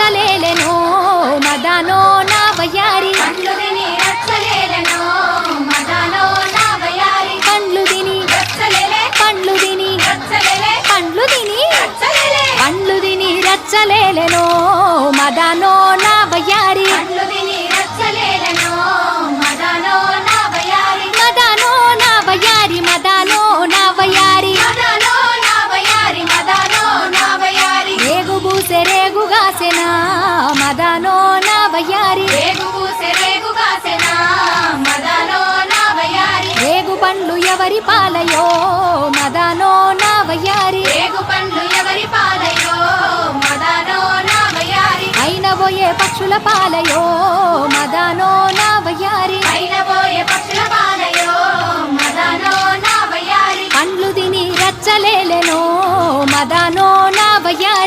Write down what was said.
రచ్చలేలెనో మదానో నా వయ్యారి పండ్లు తిని రచ్చలేలెనో మదానో నా వయ్యారి పండ్లు తిని రచ్చలేలే పండ్లు తిని రచ్చలేలే పండ్లు తిని రచ్చలేలే పండ్లు తిని రచ్చలేలెనో మదానో నా వయ్యారి పండ్లు తిని రచ్చలేలెనో మదానో నా వయ్యారి మదానో నా వయ్యారి మదానో నా వయ్యారి మదానో నా వయ్యారి మదానో నా వయ్యారి రేగు బూసె రేగు గాసెనా మదానో నా వయ్యారి రేగు పూసె రేగు కాసెనా మదానో నా వయ్యారి రేగు పండ్లు ఎవరి పాలయో మదానో నా వయ్యారి రేగు పండ్లు ఎవరి పాలయో మదానో నా వయ్యారి అయినబోయే పక్షుల పాలయో మదానో నా వయ్యారి పైన పోయే పక్షుల పాలయో మదానో నా వయ్యారి పండ్లు తిని రచ్చలేలెనో మదానో నా వయ్యారి